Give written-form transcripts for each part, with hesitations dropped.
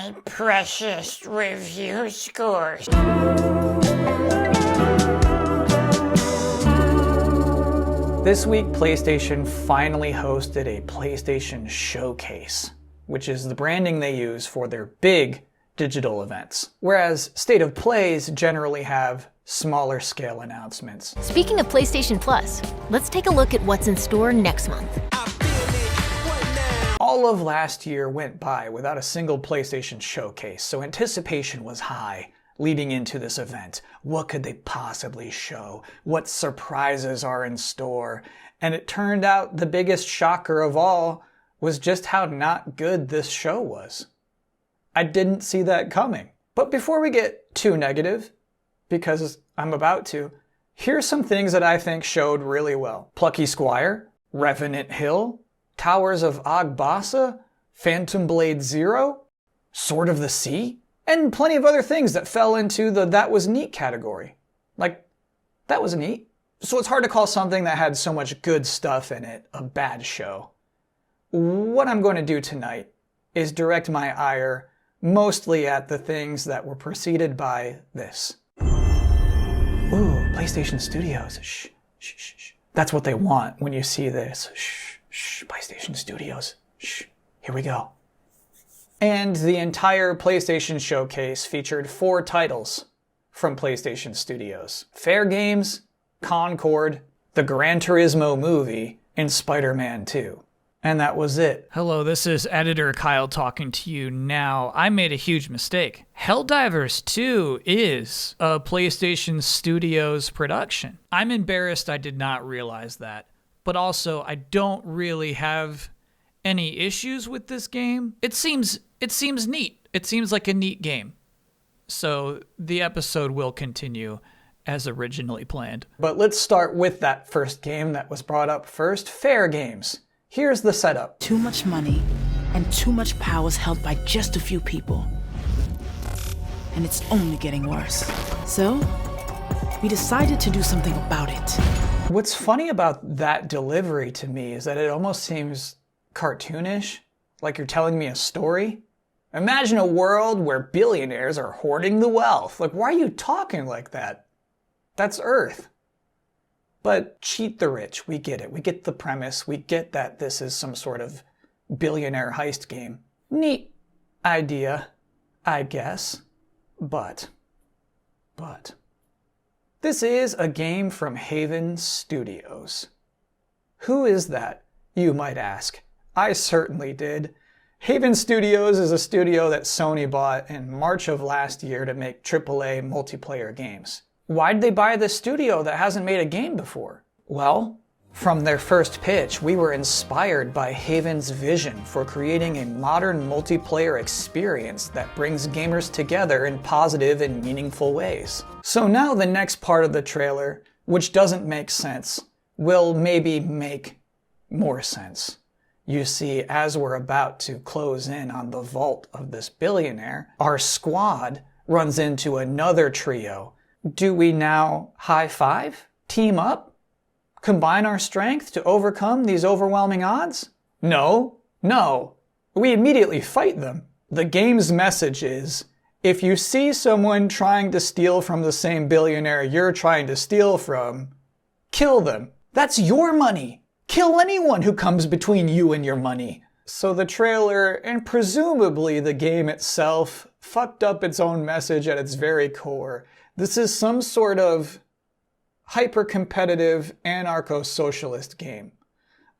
my precious review scores. This week, PlayStation finally hosted a PlayStation Showcase, which is the branding they use for their big digital events, whereas State of Plays generally have smaller scale announcements. Speaking of PlayStation Plus, let's take a look at what's in store next month. All of last year went by without a single PlayStation Showcase, so anticipation was high leading into this event. What could they possibly show? What surprises are in store? And it turned out the biggest shocker of all was just how not good this show was. I didn't see that coming. But before we get too negative, because I'm about to, here's some things that I think showed really well. Plucky Squire, Revenant Hill, Towers of Agbasa, Phantom Blade Zero, Sword of the Sea, and plenty of other things that fell into the that was neat category. Like, that was neat. So it's hard to call something that had so much good stuff in it a bad show. What I'm going to do tonight is direct my ire mostly at the things that were preceded by this. Ooh, PlayStation Studios. Shh, shh, shh, shh. That's what they want when you see this. Shh, shh, PlayStation Studios. Shh, here we go. And the entire PlayStation Showcase featured 4 titles from PlayStation Studios: Fair Games, Concord, the Gran Turismo movie, and Spider-Man 2. And that was it. Hello, this is Editor Kyle talking to you now. I made a huge mistake. Helldivers 2 is a PlayStation Studios production. I'm embarrassed I did not realize that. But also, I don't really have any issues with this game. It seems neat. It seems like a neat game. So the episode will continue as originally planned. But let's start with that first game that was brought up first, Fair Games. Here's the setup. Too much money and too much power is held by just a few people. And it's only getting worse. So, we decided to do something about it. What's funny about that delivery to me is that it almost seems cartoonish, like you're telling me a story. Imagine a world where billionaires are hoarding the wealth. Like, why are you talking like that? That's Earth. But cheat the rich, we get it. We get the premise. We get that this is some sort of billionaire heist game. Neat idea, I guess. But. This is a game from Haven Studios. Who is that, you might ask? I certainly did. Haven Studios is a studio that Sony bought in March of last year to make AAA multiplayer games. Why'd they buy this studio that hasn't made a game before? Well, from their first pitch, we were inspired by Haven's vision for creating a modern multiplayer experience that brings gamers together in positive and meaningful ways. So now the next part of the trailer, which doesn't make sense, will maybe make more sense. You see, as we're about to close in on the vault of this billionaire, our squad runs into another trio. Do we now high five? Team up? Combine our strength to overcome these overwhelming odds? No. We immediately fight them. The game's message is, if you see someone trying to steal from the same billionaire you're trying to steal from, kill them. That's your money. Kill anyone who comes between you and your money. So the trailer, and presumably the game itself, fucked up its own message at its very core. This is some sort of hyper-competitive anarcho-socialist game.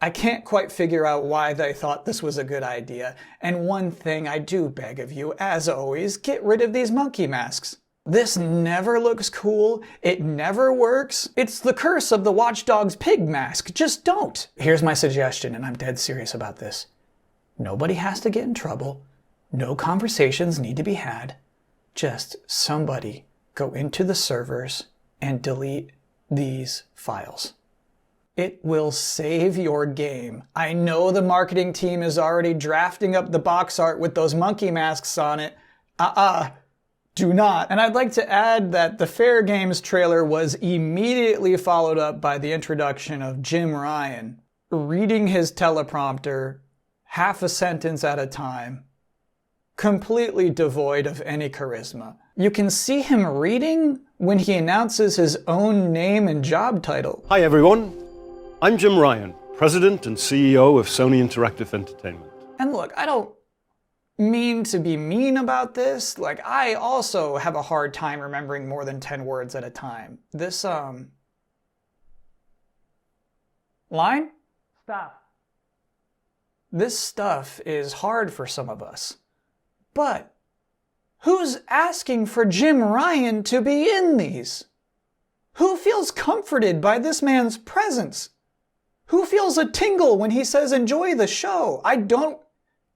I can't quite figure out why they thought this was a good idea. And one thing I do beg of you, as always, get rid of these monkey masks. This never looks cool. It never works. It's the curse of the Watch Dogs pig mask. Just don't. Here's my suggestion, and I'm dead serious about this. Nobody has to get in trouble. No conversations need to be had. Just somebody go into the servers and delete these files. It will save your game. I know the marketing team is already drafting up the box art with those monkey masks on it. Do not. And I'd like to add that the Fair Games trailer was immediately followed up by the introduction of Jim Ryan reading his teleprompter half a sentence at a time completely devoid of any charisma. You can see him reading when he announces his own name and job title. Hi everyone, I'm Jim Ryan, President and CEO of Sony Interactive Entertainment. And look, I don't mean to be mean about this. Like, I also have a hard time remembering more than 10 words at a time. This, line? Stop. This stuff is hard for some of us. But who's asking for Jim Ryan to be in these? Who feels comforted by this man's presence? Who feels a tingle when he says enjoy the show? I don't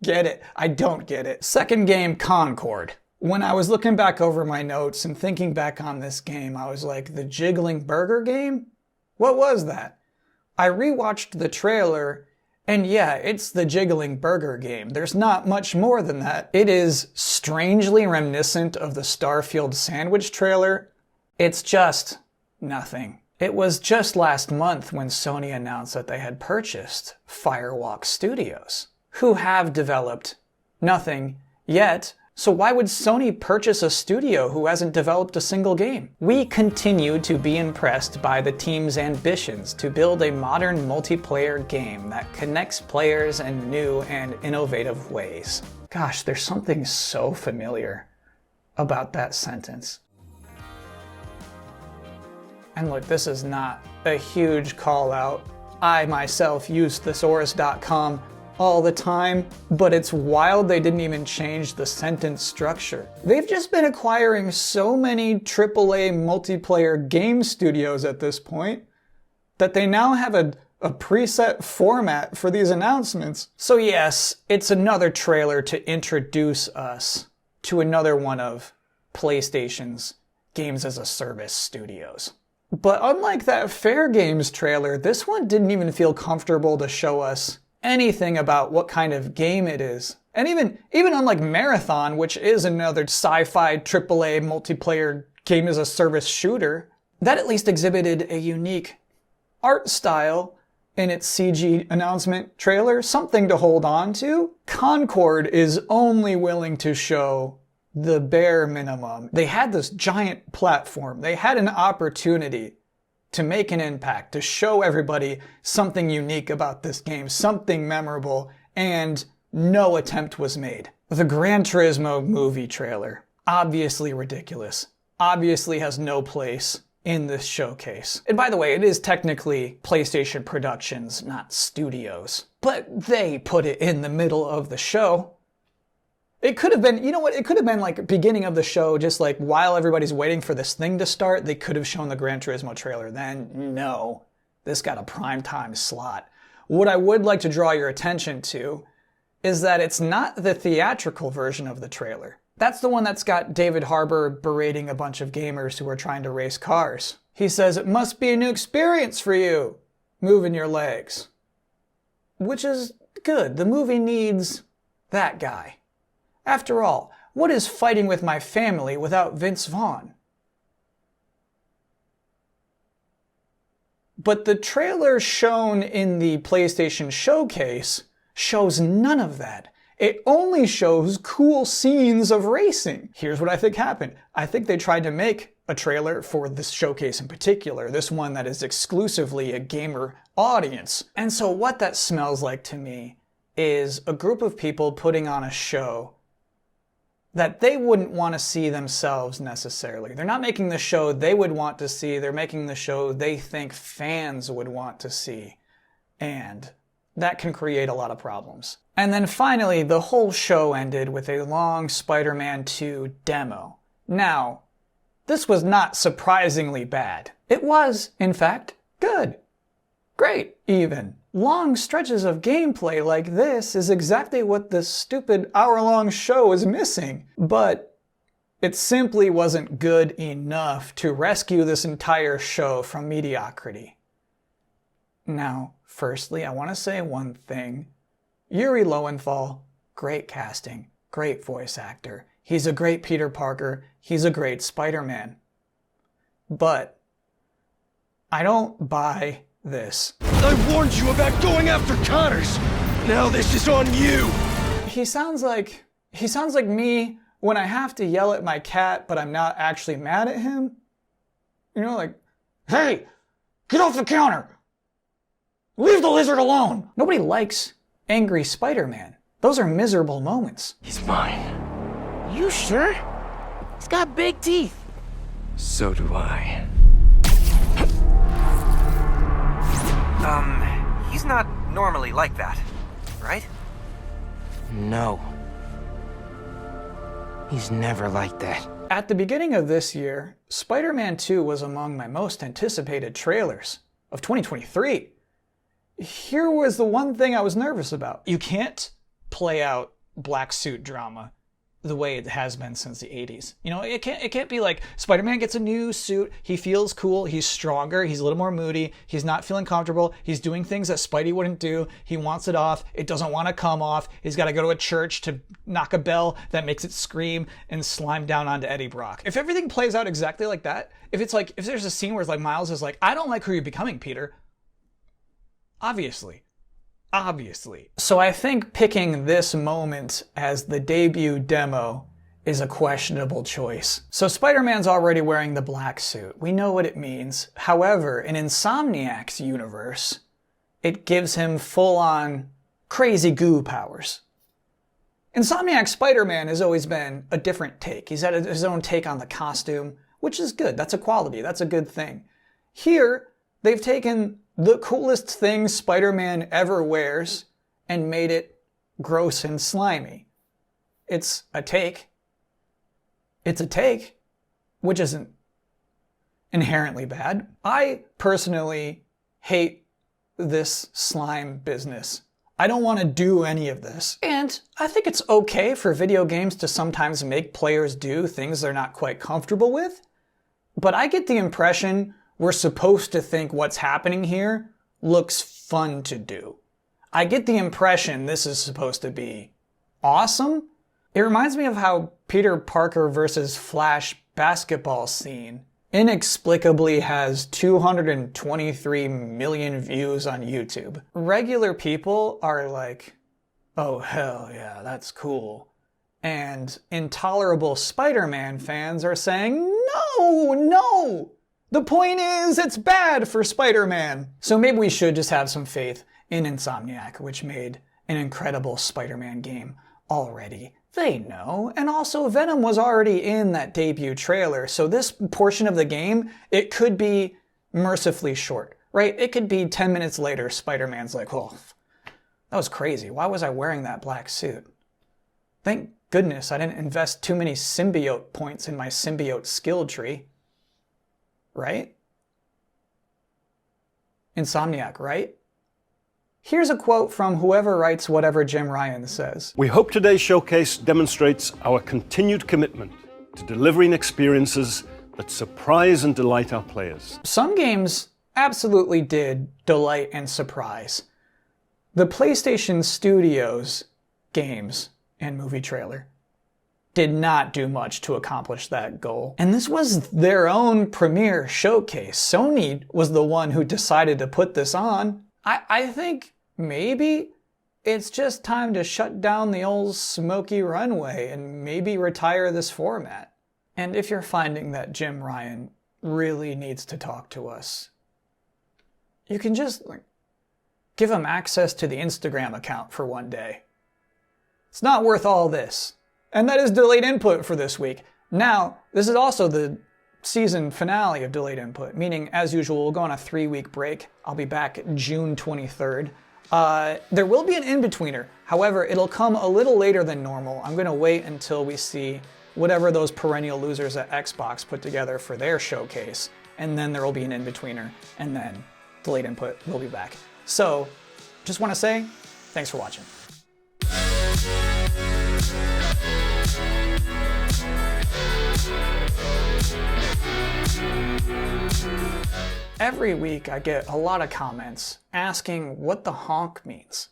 get it. I don't get it. Second game, Concord. When I was looking back over my notes and thinking back on this game, I was like, the jiggling burger game? What was that? I rewatched the trailer, and yeah, it's the jiggling burger game. There's not much more than that. It is strangely reminiscent of the Starfield sandwich trailer. It's just nothing. It was just last month when Sony announced that they had purchased Firewalk Studios, who have developed nothing yet. So why would Sony purchase a studio who hasn't developed a single game? We continue to be impressed by the team's ambitions to build a modern multiplayer game that connects players in new and innovative ways. Gosh, there's something so familiar about that sentence. And look, this is not a huge call out. I myself use thesaurus.com all the time, but it's wild they didn't even change the sentence structure. They've just been acquiring so many AAA multiplayer game studios at this point that they now have a preset format for these announcements. So yes, it's another trailer to introduce us to another one of PlayStation's Games as a Service studios. But unlike that Fair Games trailer, this one didn't even feel comfortable to show us anything about what kind of game it is. And even unlike Marathon, which is another sci-fi AAA multiplayer game as a service shooter, that at least exhibited a unique art style in its CG announcement trailer, something to hold on to. Concord is only willing to show the bare minimum. They had this giant platform. They had an opportunity to make an impact, to show everybody something unique about this game, something memorable, and no attempt was made. The Gran Turismo movie trailer, obviously ridiculous, obviously has no place in this showcase. And by the way, it is technically PlayStation Productions, not Studios, but they put it in the middle of the show. It could have been, you know what, it could have been like beginning of the show, just like while everybody's waiting for this thing to start, they could have shown the Gran Turismo trailer. Then, no, this got a primetime slot. What I would like to draw your attention to is that it's not the theatrical version of the trailer. That's the one that's got David Harbour berating a bunch of gamers who are trying to race cars. He says, it must be a new experience for you, moving your legs. Which is good. The movie needs that guy. After all, what is Fighting with My Family without Vince Vaughn? But the trailer shown in the PlayStation Showcase shows none of that. It only shows cool scenes of racing. Here's what I think happened. I think they tried to make a trailer for this showcase in particular, this one that is exclusively a gamer audience. And so what that smells like to me is a group of people putting on a show that they wouldn't want to see themselves necessarily. They're not making the show they would want to see, they're making the show they think fans would want to see. And that can create a lot of problems. And then finally, the whole show ended with a long Spider-Man 2 demo. Now, this was not surprisingly bad. It was, in fact, good. Great, even. Long stretches of gameplay like this is exactly what this stupid hour-long show is missing. But it simply wasn't good enough to rescue this entire show from mediocrity. Now, firstly, I want to say one thing. Yuri Lowenthal, great casting, great voice actor. He's a great Peter Parker. He's a great Spider-Man. But I don't buy this. I warned you about going after Connors. Now this is on you. He sounds like He sounds like me when I have to yell at my cat, but I'm not actually mad at him. You know, like, hey, get off the counter. Leave the lizard alone. Nobody likes angry Spider-Man. Those are miserable moments. He's mine. You sure? He's got big teeth. So do I. He's not normally like that, right? No. He's never like that. At the beginning of this year, Spider-Man 2 was among my most anticipated trailers of 2023. Here was the one thing I was nervous about. You can't play out black suit drama the way it has been since the 80s. You know, it can't be like Spider-Man gets a new suit, he feels cool, he's stronger, he's a little more moody, he's not feeling comfortable, he's doing things that Spidey wouldn't do, he wants it off, it doesn't want to come off, he's got to go to a church to knock a bell that makes it scream and slime down onto Eddie Brock. If everything plays out exactly like that, if there's a scene where it's like Miles is like, I don't like who you're becoming, Peter. Obviously. So I think picking this moment as the debut demo is a questionable choice. So Spider-Man's already wearing the black suit. We know what it means. However, in Insomniac's universe, it gives him full-on crazy goo powers. Insomniac's Spider-Man has always been a different take. He's had his own take on the costume, which is good. That's a quality. That's a good thing. Here, they've taken the coolest thing Spider-Man ever wears and made it gross and slimy. It's a take. It's a take, which isn't inherently bad. I personally hate this slime business. I don't want to do any of this. And I think it's okay for video games to sometimes make players do things they're not quite comfortable with. But I get the impression we're supposed to think what's happening here looks fun to do. I get the impression this is supposed to be awesome. It reminds me of how Peter Parker versus Flash basketball scene inexplicably has 223 million views on YouTube. Regular people are like, oh hell yeah, that's cool. And intolerable Spider-Man fans are saying, no! The point is, it's bad for Spider-Man. So maybe we should just have some faith in Insomniac, which made an incredible Spider-Man game already. They know. And also, Venom was already in that debut trailer, so this portion of the game, it could be mercifully short, right? It could be 10 minutes later, Spider-Man's like, oh, that was crazy. Why was I wearing that black suit? Thank goodness I didn't invest too many symbiote points in my symbiote skill tree. Right? Insomniac, right? Here's a quote from whoever writes whatever Jim Ryan says. We hope today's showcase demonstrates our continued commitment to delivering experiences that surprise and delight our players. Some games absolutely did delight and surprise. The PlayStation Studios games and movie trailer did not do much to accomplish that goal. And this was their own premiere showcase. Sony was the one who decided to put this on. I think maybe it's just time to shut down the old smoky runway and maybe retire this format. And if you're finding that Jim Ryan really needs to talk to us, you can just give him access to the Instagram account for one day. It's not worth all this. And that is Delayed Input for this week. Now, this is also the season finale of Delayed Input, meaning, as usual, we'll go on a 3-week break. I'll be back June 23rd. There will be an in-betweener. However, it'll come a little later than normal. I'm going to wait until we see whatever those perennial losers at Xbox put together for their showcase. And then there will be an in-betweener. And then Delayed Input will be back. So, just want to say, thanks for watching. Every week I get a lot of comments asking what the honk means.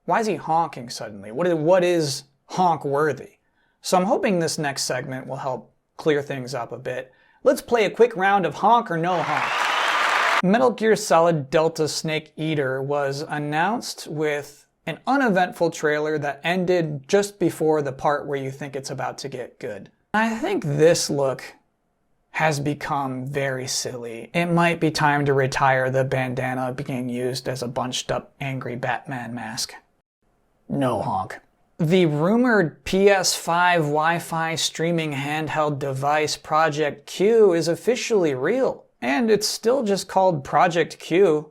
Why is he honking suddenly? What is honk worthy? So I'm hoping this next segment will help clear things up a bit. Let's play a quick round of honk or no honk. Metal Gear Solid Delta Snake Eater was announced with An uneventful trailer that ended just before the part where you think it's about to get good. I think this look has become very silly. It might be time to retire the bandana being used as a bunched up angry Batman mask. No honk. The rumored PS5 Wi-Fi streaming handheld device Project Q is officially real. And it's still just called Project Q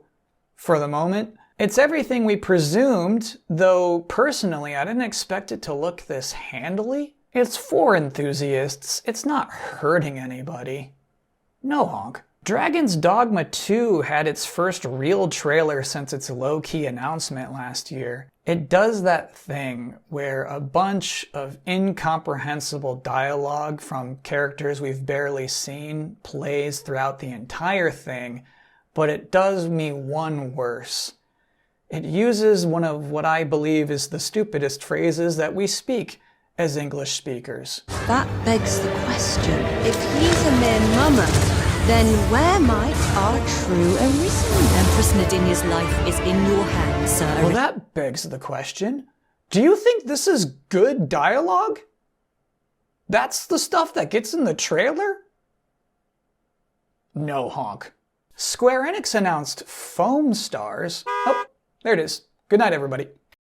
for the moment. It's everything we presumed, though personally I didn't expect it to look this handily. It's for enthusiasts. It's not hurting anybody. No honk. Dragon's Dogma 2 had its first real trailer since its low-key announcement last year. It does that thing where a bunch of incomprehensible dialogue from characters we've barely seen plays throughout the entire thing, but it does me one worse. It uses one of what I believe is the stupidest phrases that we speak as English speakers. That begs the question. If he's a mere mummer, then where might our true Arisen? Empress Nadinia's life is in your hands, sir. Well, that begs the question. Do you think this is good dialogue? That's the stuff that gets in the trailer? No honk. Square Enix announced Foam Stars. Oh, there it is. Good night, everybody.